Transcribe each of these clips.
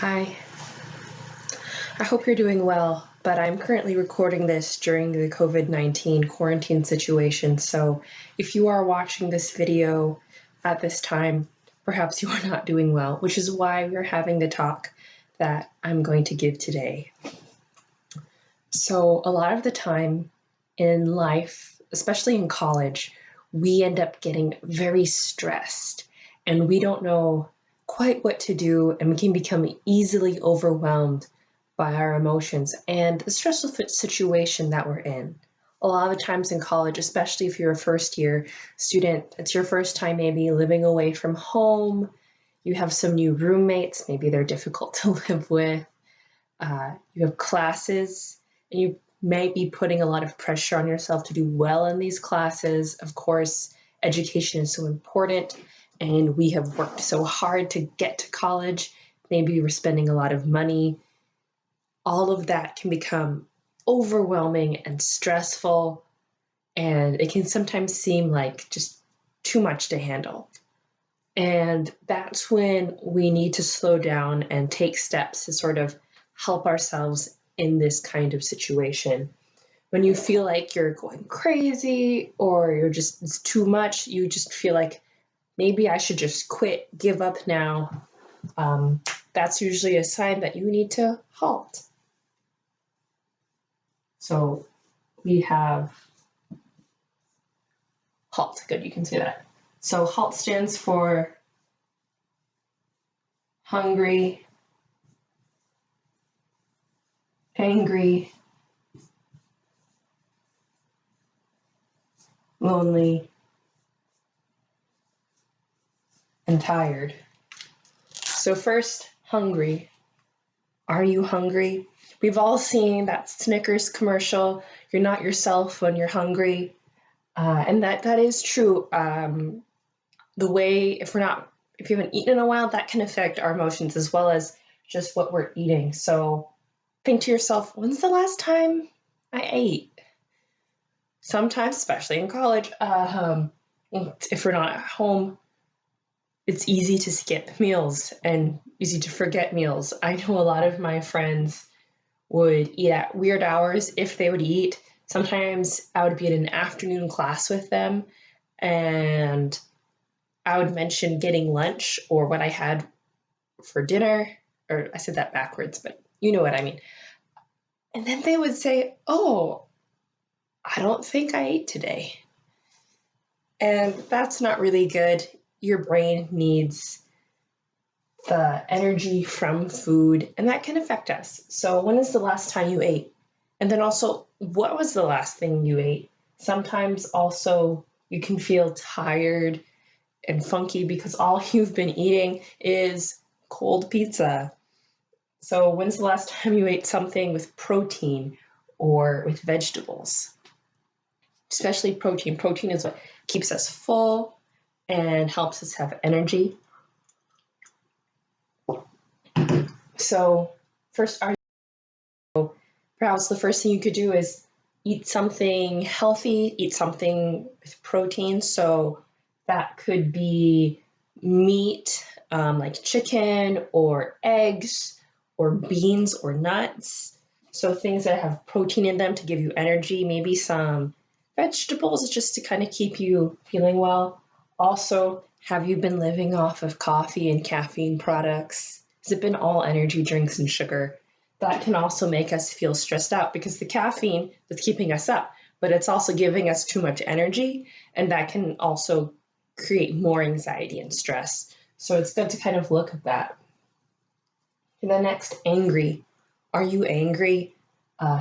Hi, I hope you're doing well, but I'm currently recording this during the COVID-19 quarantine situation, so if you are watching this video at this time, perhaps you are not doing well, which is why we're having the talk that I'm going to give today. So a lot of the time in life, especially in college, we end up getting very stressed and we don't know quite what to do, and we can become easily overwhelmed by our emotions and the stressful situation that we're in. A lot of the times in college, especially if you're a first year student, it's your first time maybe living away from home. You have some new roommates, maybe they're difficult to live with. You have classes, and you may be putting a lot of pressure on yourself to do well in these classes. Of course, education is so important, and we have worked so hard to get to college. Maybe we're spending a lot of money. All of that can become overwhelming and stressful, and it can sometimes seem like just too much to handle. And that's when we need to slow down and take steps to sort of help ourselves in this kind of situation. When you feel like you're going crazy or it's too much, you just feel like maybe I should just quit, give up now. That's usually a sign that you need to halt. So we have HALT. Good, you can see that. So HALT stands for hungry, angry, lonely, and tired. So first, hungry. Are you hungry? We've all seen that Snickers commercial, you're not yourself when you're hungry. And that is true. The way, if you haven't eaten in a while, that can affect our emotions as well as just what we're eating. So think to yourself, when's the last time I ate? Sometimes, especially in college, if we're not at home, it's easy to skip meals and easy to forget meals. I know a lot of my friends would eat at weird hours if they would eat. Sometimes I would be in an afternoon class with them and I would mention getting lunch or what I had for dinner, or I said that backwards, but you know what I mean. And then they would say, "Oh, I don't think I ate today." And that's not really good. Your brain needs the energy from food, and that can affect us. So when is the last time you ate? And then also, what was the last thing you ate? Sometimes also you can feel tired and funky because all you've been eating is cold pizza. So when's the last time you ate something with protein or with vegetables? Especially protein. Protein is what keeps us full and helps us have energy. So first, perhaps the first thing you could do is eat something healthy, eat something with protein. So that could be meat, like chicken or eggs or beans or nuts. So things that have protein in them to give you energy, maybe some vegetables just to kind of keep you feeling well. Also, have you been living off of coffee and caffeine products? Has it been all energy drinks and sugar? That can also make us feel stressed out because the caffeine is keeping us up, but it's also giving us too much energy, and that can also create more anxiety and stress. So it's good to kind of look at that. And then next, angry. Are you angry?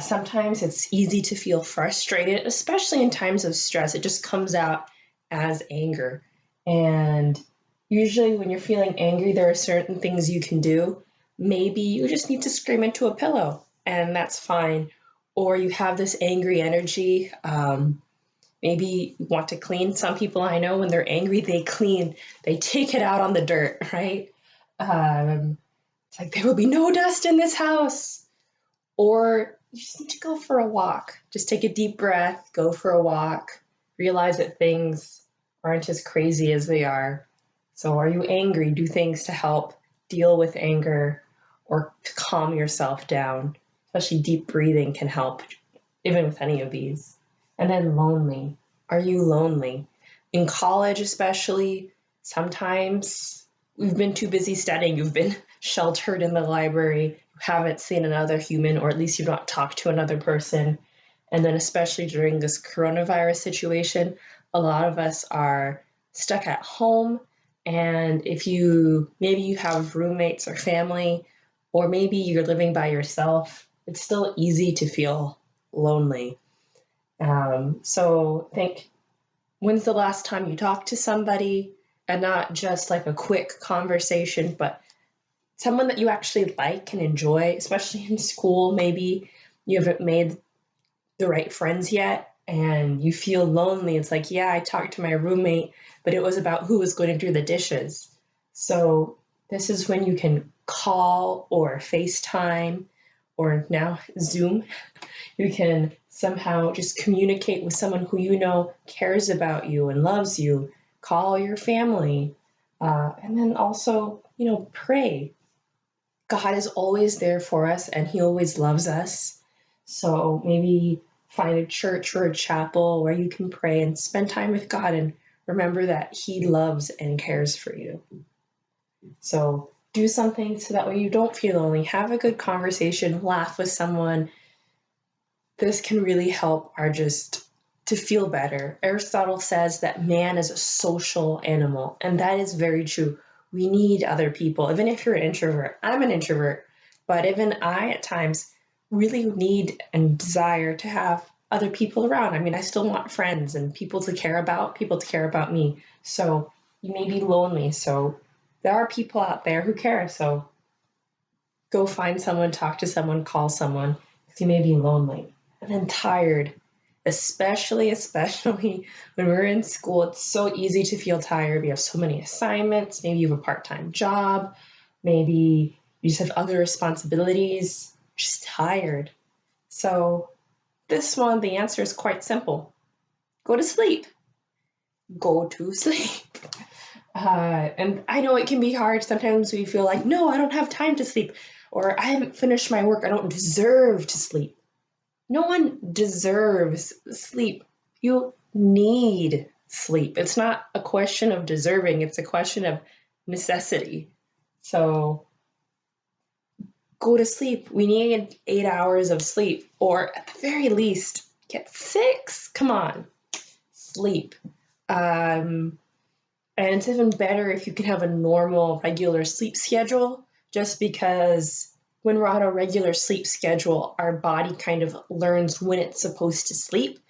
Sometimes it's easy to feel frustrated, especially in times of stress. It just comes out as anger. And usually when you're feeling angry, there are certain things you can do. Maybe you just need to scream into a pillow, and that's fine. Or you have this angry energy. Maybe you want to clean. Some people I know, when they're angry, they clean. They take it out on the dirt, right? It's like, there will be no dust in this house. Or you just need to go for a walk. Just take a deep breath, go for a walk, realize that things aren't as crazy as they are. So are you angry? Do things to help deal with anger. or to calm yourself down. Especially deep breathing can help, even with any of these. And then lonely. Are you lonely? In college, especially, sometimes we've been too busy studying. You've been sheltered in the library. You haven't seen another human, or at least you've not talked to another person. And then, especially during this coronavirus situation, a lot of us are stuck at home. And if you maybe you have roommates or family, or maybe you're living by yourself, it's still easy to feel lonely. So think, when's the last time you talked to somebody, and not just like a quick conversation, but someone that you actually like and enjoy, especially in school? Maybe you haven't made the right friends yet and you feel lonely. It's like, yeah, I talked to my roommate, but it was about who was going to do the dishes. So this is when you can call or FaceTime or now Zoom. You can somehow just communicate with someone who you know cares about you and loves you. Call your family. And then also, pray. God is always there for us and he always loves us. So maybe find a church or a chapel where you can pray and spend time with God and remember that he loves and cares for you. So do something so that way you don't feel lonely. Have a good conversation, laugh with someone. This can really help just to feel better. Aristotle says that man is a social animal, and that is very true. We need other people. Even if you're an introvert, I'm an introvert, but even I at times really need and desire to have other people around. I mean, I still want friends and people to care about me. So you may be lonely. So there are people out there who care. So go find someone, talk to someone, call someone, because you may be lonely. And then tired, especially when we're in school. It's so easy to feel tired. We have so many assignments. Maybe you have a part-time job. Maybe you just have other responsibilities. Just tired. So this one, the answer is quite simple. Go to sleep. Go to sleep. And I know it can be hard. Sometimes we feel like, no, I don't have time to sleep, or I haven't finished my work. I don't deserve to sleep. No one deserves sleep. You need sleep. It's not a question of deserving, it's a question of necessity. So go to sleep. We need 8 hours of sleep, or at the very least, get 6. Come on, sleep. And it's even better if you can have a normal, regular sleep schedule, just because when we're on a regular sleep schedule, our body kind of learns when it's supposed to sleep,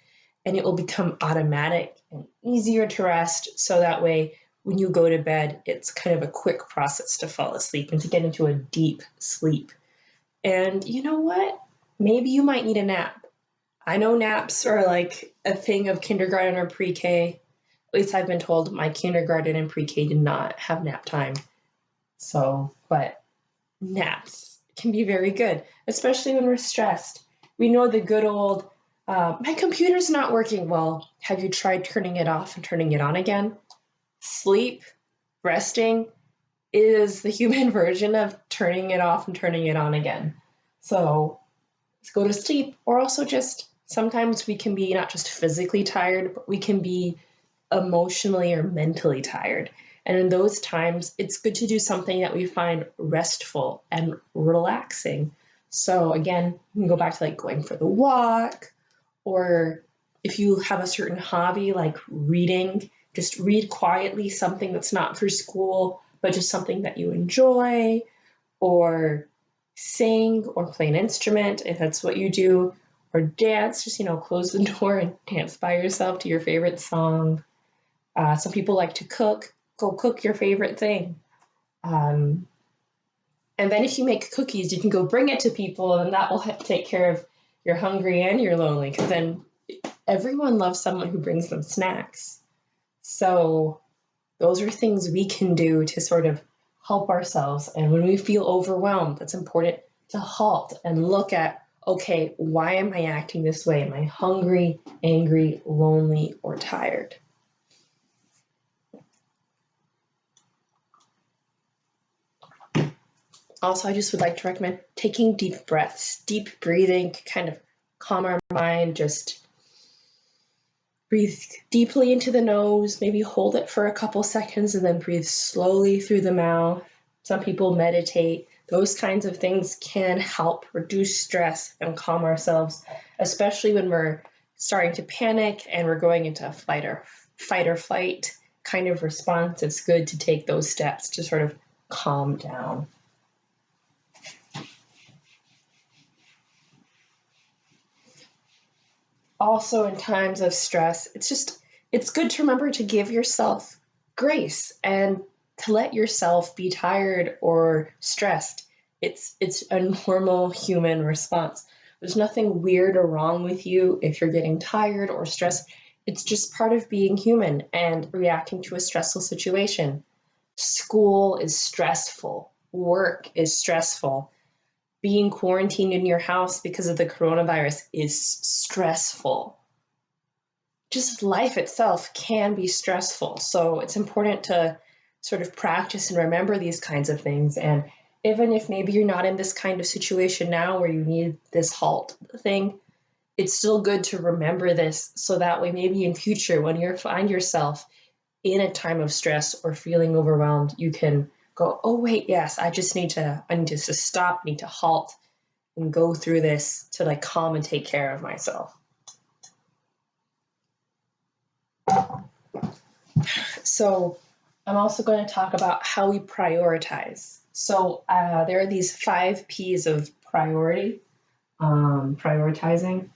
and it will become automatic and easier to rest. So that way, when you go to bed, it's kind of a quick process to fall asleep and to get into a deep sleep. And you know what? Maybe you might need a nap. I know naps are like a thing of kindergarten or pre-K. At least I've been told my kindergarten and pre-K did not have nap time. So, but naps can be very good, especially when we're stressed. We know the good old, my computer's not working well. Have you tried turning it off and turning it on again? Sleep, resting is the human version of turning it off and turning it on again. So let's go to sleep, or also just sometimes we can be not just physically tired, but we can be emotionally or mentally tired. And in those times, it's good to do something that we find restful and relaxing. So again, you can go back to like going for the walk, or if you have a certain hobby like reading, just read quietly something that's not for school, but just something that you enjoy, or sing or play an instrument if that's what you do, or dance, just, close the door and dance by yourself to your favorite song. Some people like to cook. Go cook your favorite thing. And then if you make cookies, you can go bring it to people, and that will take care of you're hungry and you're lonely, because then everyone loves someone who brings them snacks. So those are things we can do to sort of help ourselves. And when we feel overwhelmed, it's important to halt and look at, okay, why am I acting this way? Am I hungry, angry, lonely, or tired? Also, I just would like to recommend taking deep breaths. Deep breathing can kind of calm our mind. Just breathe deeply into the nose, maybe hold it for a couple seconds, and then breathe slowly through the mouth. Some people meditate. Those kinds of things can help reduce stress and calm ourselves, especially when we're starting to panic and we're going into a fight or flight kind of response. It's good to take those steps to sort of calm down. Also, in times of stress, it's good to remember to give yourself grace and to let yourself be tired or stressed. It's a normal human response. There's nothing weird or wrong with you if you're getting tired or stressed. It's just part of being human and reacting to a stressful situation. School is stressful, work is stressful, being quarantined in your house because of the coronavirus is stressful. Just life itself can be stressful. So it's important to sort of practice and remember these kinds of things. And even if maybe you're not in this kind of situation now where you need this halt thing, it's still good to remember this so that way maybe in future when you find yourself in a time of stress or feeling overwhelmed, you can go, oh wait, yes, I need to stop, I need to halt and go through this to like calm and take care of myself. So I'm also going to talk about how we prioritize. So there are these 5 P's of priority, prioritizing.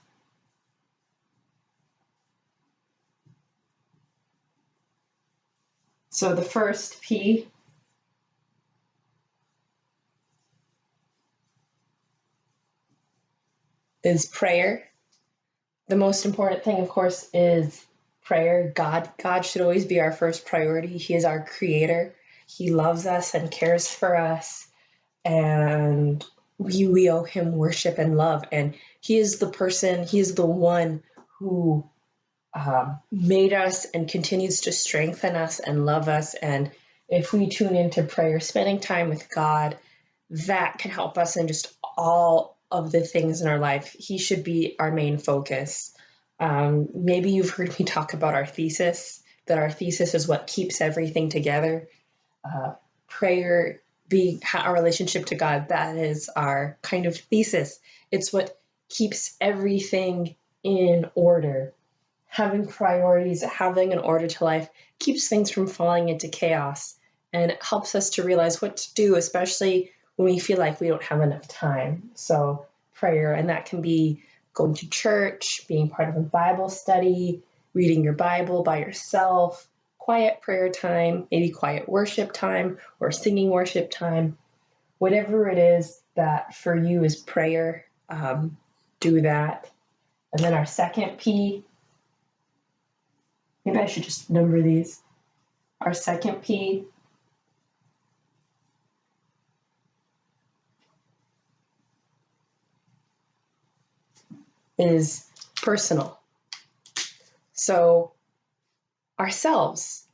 So the first P is prayer. The most important thing, of course, is prayer. God should always be our first priority. He is our creator. He loves us and cares for us. And we owe him worship and love. And he is the one who made us and continues to strengthen us and love us. And if we tune into prayer, spending time with God, that can help us in just all of the things in our life. He should be our main focus. Maybe you've heard me talk about that our thesis is what keeps everything together. Prayer being our relationship to God, that is our kind of thesis. It's what keeps everything in order. Having priorities, having an order to life keeps things from falling into chaos and it helps us to realize what to do, especially when we feel like we don't have enough time. So prayer, and that can be going to church, being part of a Bible study, reading your Bible by yourself, quiet prayer time, maybe quiet worship time or singing worship time. Whatever it is that for you is prayer, do that. And then our second P, maybe I should just number these. Our second P is personal. So, ourselves.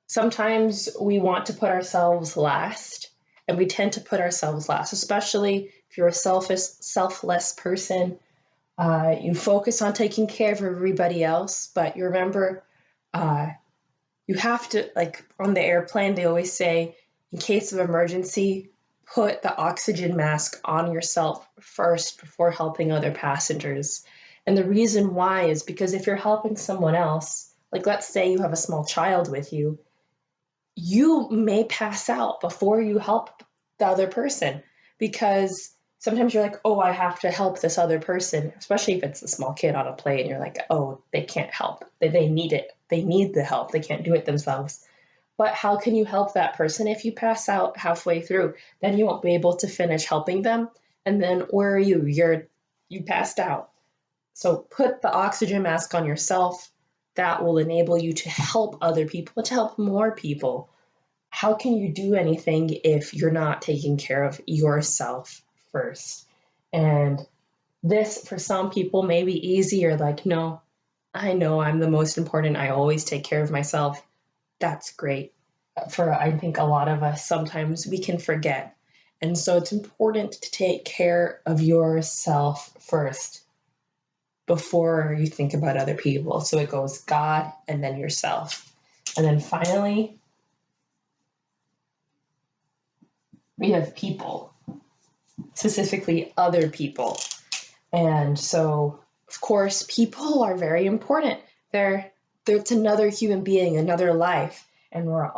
Sometimes we want to put ourselves last, and we tend to put ourselves last, especially if you're a selfless person. You focus on taking care of everybody else, but you remember you have to, like on the airplane, they always say, in case of emergency, put the oxygen mask on yourself first before helping other passengers. And the reason why is because if you're helping someone else, like let's say you have a small child with you may pass out before you help the other person because sometimes you're like, oh, I have to help this other person, especially if it's a small kid on a plane. You're like, oh, they can't help. They need it. They need the help. They can't do it themselves. But how can you help that person if you pass out halfway through? Then you won't be able to finish helping them. And then where are you? You passed out. So put the oxygen mask on yourself. That will enable you to help other people, to help more people. How can you do anything if you're not taking care of yourself first? And this, for some people, may be easier. Like, no, I know I'm the most important. I always take care of myself. That's great. For, I think, a lot of us, sometimes we can forget. And so it's important to take care of yourself first before you think about other people. So it goes God and then yourself. And then finally, we have people, specifically other people. And so, of course, people are very important. It's another human being, another life, and we are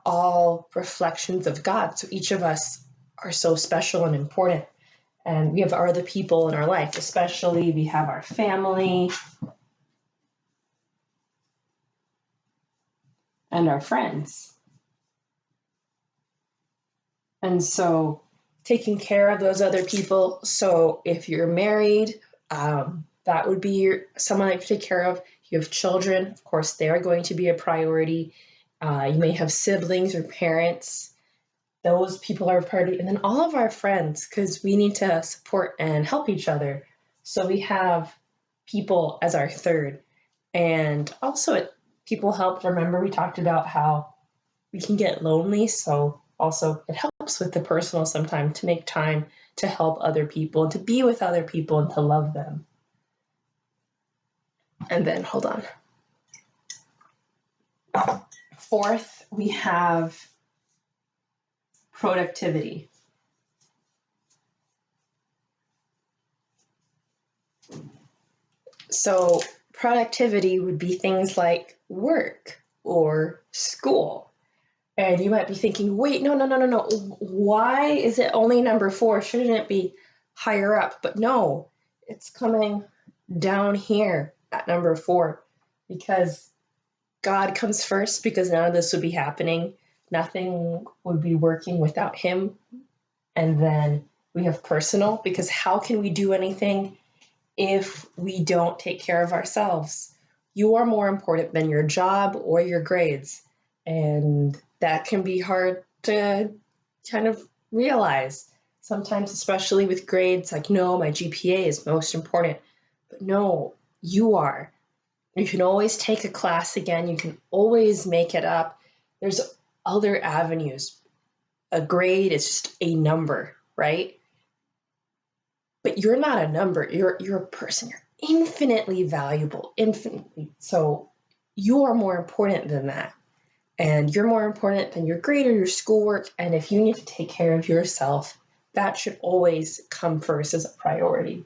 all reflections of God. So each of us are so special and important. And we have other people in our life, especially we have our family and our friends. And so taking care of those other people. So if you're married, that would be someone that you take care of. You have children, of course, they are going to be a priority. You may have siblings or parents. Those people are a priority. And then all of our friends, because we need to support and help each other. So we have people as our third. And also, people help. Remember, we talked about how we can get lonely. So also, it helps with the personal sometimes to make time to help other people, to be with other people, and to love them. And then, hold on. Fourth, we have productivity. So, productivity would be things like work or school. And you might be thinking, wait, no. Why is it only number 4? Shouldn't it be higher up? But no, it's coming down here at number 4 because God comes first, because none of this would be happening. Nothing would be working without Him. And then we have personal, because how can we do anything if we don't take care of ourselves? You are more important than your job or your grades. And that can be hard to kind of realize. Sometimes, especially with grades, like, no, my GPA is most important. But no, you are. You can always take a class again. You can always make it up. There's other avenues. A grade is just a number, right? But you're not a number. You're a person. You're infinitely valuable, infinitely. So you are more important than that. And you're more important than your grade or your schoolwork. And if you need to take care of yourself, that should always come first as a priority.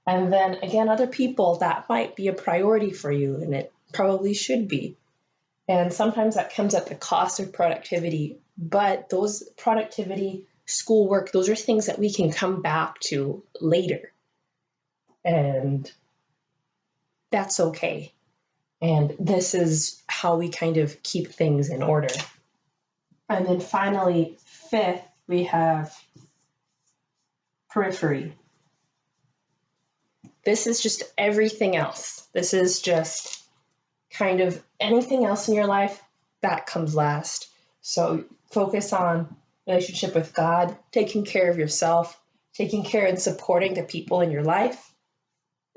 And then again, other people, that might be a priority for you, and it probably should be. And sometimes that comes at the cost of productivity. But those productivity, schoolwork, those are things that we can come back to later. And that's okay. And this is how we kind of keep things in order. And then finally, fifth, we have periphery. This is just everything else. This is just kind of anything else in your life that comes last. So focus on relationship with God, taking care of yourself, taking care and supporting the people in your life,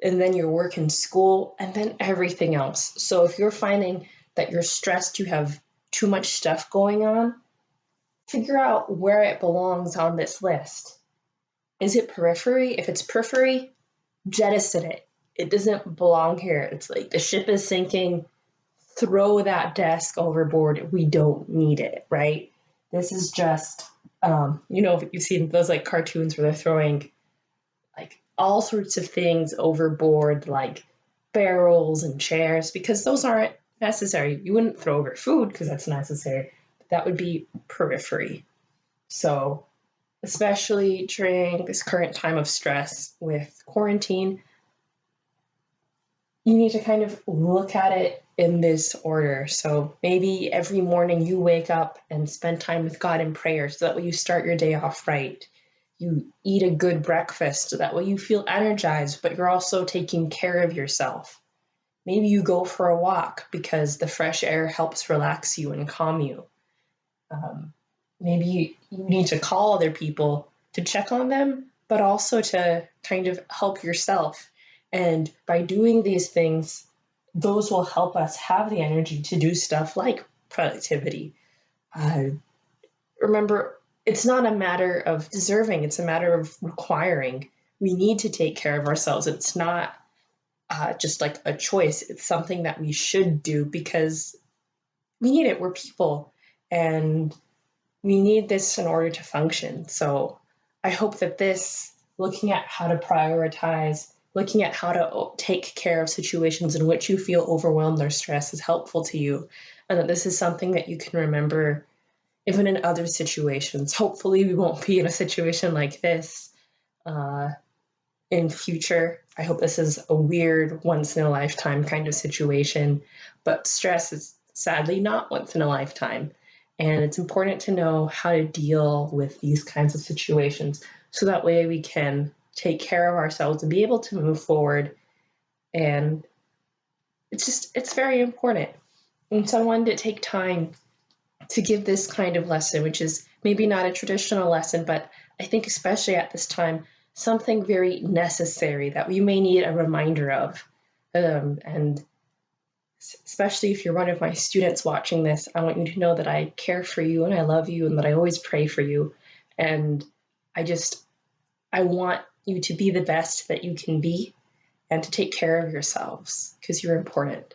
and then your work and school, and then everything else. So if you're finding that you're stressed, you have too much stuff going on, figure out where it belongs on this list. Is it periphery? If it's periphery, jettison it. It doesn't belong here. It's like the ship is sinking. Throw that desk overboard. We don't need it, right? This is just, you've seen those like cartoons where they're throwing like all sorts of things overboard, like barrels and chairs, because those aren't necessary. You wouldn't throw over food because that's necessary. That would be periphery. So, especially during this current time of stress with quarantine, you need to kind of look at it in this order. So maybe every morning you wake up and spend time with God in prayer so that way you start your day off right. You eat a good breakfast so that way you feel energized, but you're also taking care of yourself. Maybe you go for a walk because the fresh air helps relax you and calm you. Maybe you need to call other people to check on them, but also to kind of help yourself. And by doing these things, those will help us have the energy to do stuff like productivity, remember, it's not a matter of deserving, it's a matter of requiring. We need to take care of ourselves. It's not just like a choice, it's something that we should do because we need it. We're people and we need this in order to function. So I hope that this, looking at how to prioritize, looking at how to take care of situations in which you feel overwhelmed or stressed is helpful to you, and that this is something that you can remember even in other situations. Hopefully, we won't be in a situation like this uh, in future. I hope this is a weird, once in a lifetime kind of situation, but stress is sadly not once in a lifetime. And it's important to know how to deal with these kinds of situations so that way we can take care of ourselves and be able to move forward. And it's very important. And so I wanted to take time to give this kind of lesson, which is maybe not a traditional lesson, but I think especially at this time, something very necessary that we may need a reminder of. And especially if you're one of my students watching this, I want you to know that I care for you and I love you and that I always pray for you. And I just, I want you to be the best that you can be and to take care of yourselves because you're important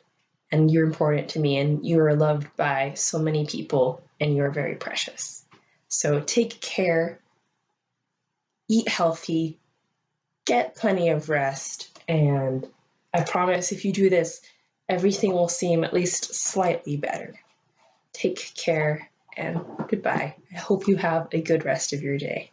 and you're important to me and you are loved by so many people and you're very precious. So take care, eat healthy, get plenty of rest, and I promise if you do this, everything will seem at least slightly better. Take care and goodbye. I hope you have a good rest of your day.